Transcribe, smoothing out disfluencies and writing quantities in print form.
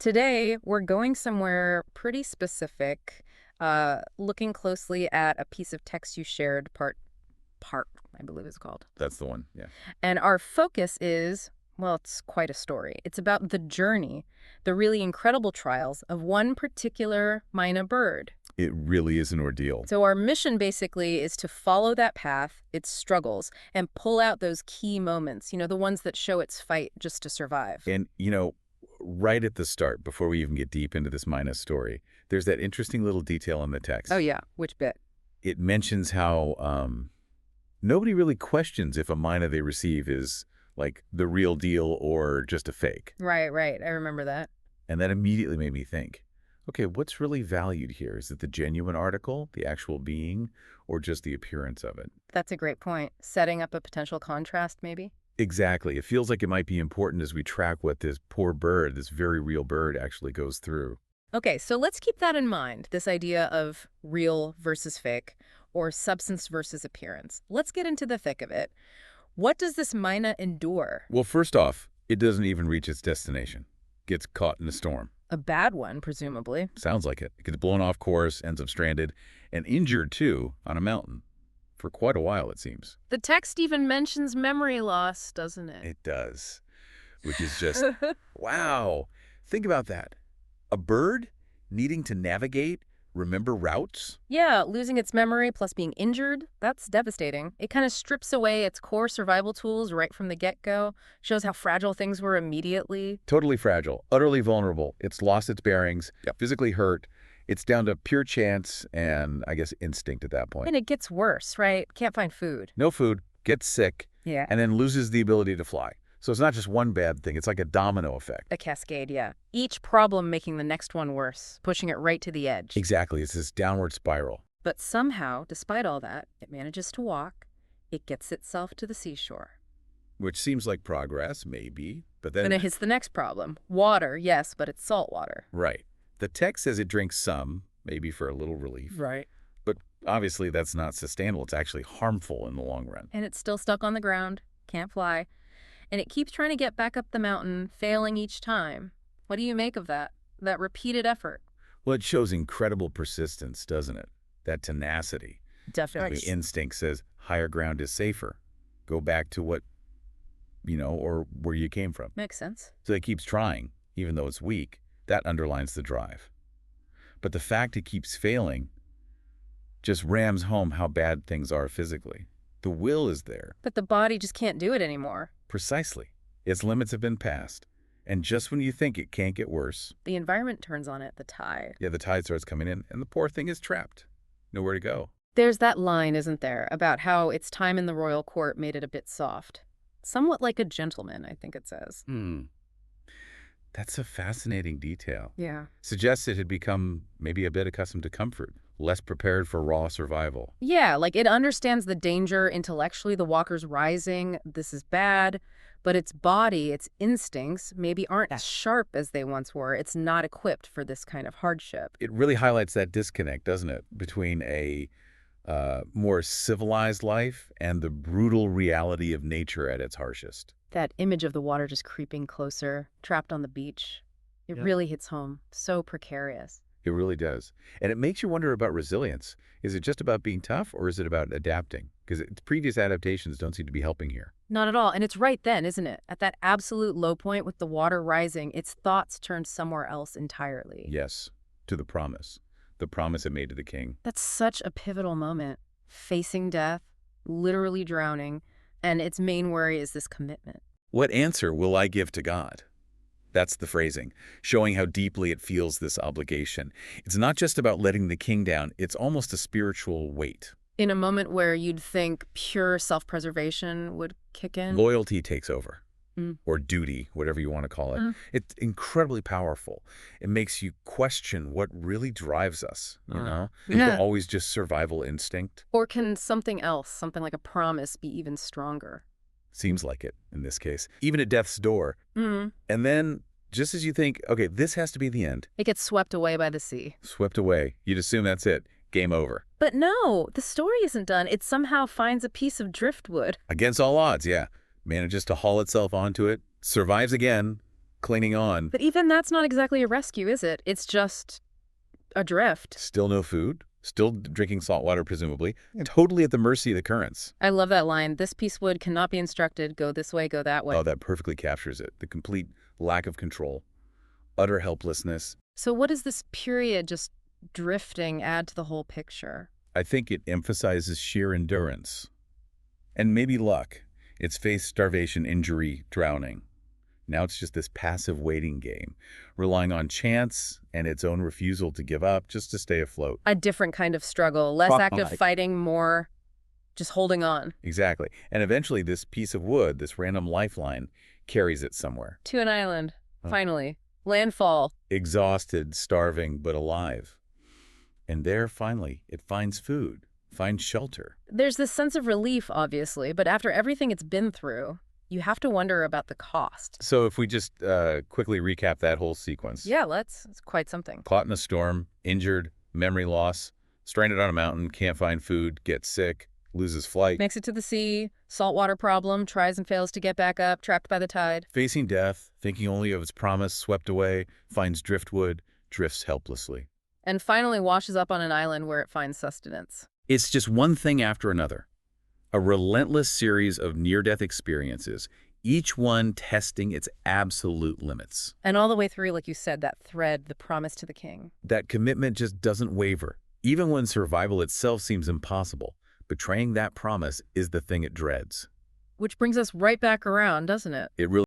Today, we're going somewhere pretty specific, looking closely at a piece of text you shared, part, I believe it's called. That's the one, yeah. And our focus is, well, it's quite a story. It's about the journey, the really incredible trials of one particular Moyna bird. It really is an ordeal. So our mission basically is to follow that path, its struggles, and pull out those key moments, the ones that show its fight just to survive. And, right at the start, before we even get deep into this Moyna story, there's that interesting little detail in the text. Oh, yeah. Which bit? It mentions how nobody really questions if a Moyna they receive is, like, the real deal or just a fake. Right. I remember that. And that immediately made me think, okay, what's really valued here? Is it the genuine article, the actual being, or just the appearance of it? That's a great point. Setting up a potential contrast, maybe? Exactly. It feels like it might be important as we track what this poor bird, this very real bird, actually goes through. Okay, so let's keep that in mind, this idea of real versus fake, or substance versus appearance. Let's get into the thick of it. What does this Moyna endure? Well, first off, it doesn't even reach its destination. Gets caught in a storm. A bad one, presumably. Sounds like it. It gets blown off course, ends up stranded, and injured, too, on a mountain. For quite a while, it seems. The text even mentions memory loss, doesn't it? It does. Which is just, wow. Think about that. A bird needing to navigate, remember routes? Yeah, losing its memory plus being injured, that's devastating. It kind of strips away its core survival tools right from the get-go, shows how fragile things were immediately. Totally fragile, utterly vulnerable. It's lost its bearings, physically hurt. It's down to pure chance and, I guess, instinct at that point. And it gets worse, right? Can't find food. No food, gets sick, Yeah. and then loses the ability to fly. So it's not just one bad thing. It's like a domino effect. A cascade, yeah. Each problem making the next one worse, pushing it right to the edge. Exactly. It's this downward spiral. But somehow, despite all that, it manages to walk. It gets itself to the seashore. Which seems like progress, maybe, but then... Then it hits the next problem. Water, yes, but it's salt water. Right. The text says it drinks some, maybe for a little relief. Right. But obviously that's not sustainable. It's actually harmful in the long run. And it's still stuck on the ground, can't fly. And it keeps trying to get back up the mountain, failing each time. What do you make of that? That repeated effort? Well, it shows incredible persistence, doesn't it? That tenacity. Definitely. The instinct says higher ground is safer. Go back to what, or where you came from. Makes sense. So it keeps trying, even though it's weak. That underlines the drive. But the fact it keeps failing just rams home how bad things are physically. The will is there. But the body just can't do it anymore. Precisely. Its limits have been passed. And just when you think it can't get worse... The environment turns on it, the tide. Yeah, the tide starts coming in, and the poor thing is trapped. Nowhere to go. There's that line, isn't there, about how its time in the royal court made it a bit soft. Somewhat like a gentleman, I think it says. That's a fascinating detail. Yeah. Suggests it had become maybe a bit accustomed to comfort, less prepared for raw survival. Yeah, like it understands the danger intellectually, the walker's rising, this is bad, but its body, its instincts, maybe aren't as sharp as they once were. It's not equipped for this kind of hardship. It really highlights that disconnect, doesn't it, between a more civilized life and the brutal reality of nature at its harshest. That image of the water just creeping closer, trapped on the beach, it really hits home. So precarious. It really does. And it makes you wonder about resilience. Is it just about being tough, or is it about adapting? Because previous adaptations don't seem to be helping here. Not at all. And it's right then, isn't it? At that absolute low point with the water rising, its thoughts turned somewhere else entirely. Yes, to the promise. The promise it made to the king. That's such a pivotal moment. Facing death, literally drowning, and its main worry is this commitment. What answer will I give to God? That's the phrasing, showing how deeply it feels this obligation. It's not just about letting the king down, it's almost a spiritual weight. In a moment where you'd think pure self-preservation would kick in. Loyalty takes over, or duty, whatever you want to call it. It's incredibly powerful. It makes you question what really drives us, Is it always just survival instinct? Or can something else, something like a promise, be even stronger? Seems like it in this case. Even at death's door. And then, just as you think, okay, this has to be the end. It gets swept away by the sea. Swept away. You'd assume that's it. Game over. But no, the story isn't done. It somehow finds a piece of driftwood. Against all odds, yeah. Manages to haul itself onto it, survives again, clinging on. But even that's not exactly a rescue, is it? It's just adrift. Still no food, still drinking salt water, presumably, totally at the mercy of the currents. I love that line. This piece wood cannot be instructed. Go this way, go that way. Oh, that perfectly captures it. The complete lack of control, utter helplessness. So what does this period just drifting add to the whole picture? I think it emphasizes sheer endurance. And maybe luck. It's faced starvation, injury, drowning. Now it's just this passive waiting game, relying on chance and its own refusal to give up just to stay afloat. A different kind of struggle, less active fighting, more just holding on. Exactly. And eventually this piece of wood, this random lifeline, carries it somewhere. To an island, finally. Landfall. Exhausted, starving, but alive. And there, finally, it finds food, finds shelter. There's this sense of relief, obviously, but after everything it's been through, you have to wonder about the cost. So if we just quickly recap that whole sequence. Yeah, let's. It's quite something. Caught in a storm, injured, memory loss, stranded on a mountain, can't find food, gets sick, loses flight. Makes it to the sea, saltwater problem, tries and fails to get back up, trapped by the tide. Facing death, thinking only of its promise, swept away, finds driftwood, drifts helplessly. And finally washes up on an island where it finds sustenance. It's just one thing after another. A relentless series of near-death experiences, each one testing its absolute limits. And all the way through, like you said, that thread, the promise to the king. That commitment just doesn't waver, even when survival itself seems impossible. Betraying that promise is the thing it dreads. Which brings us right back around, doesn't it? It really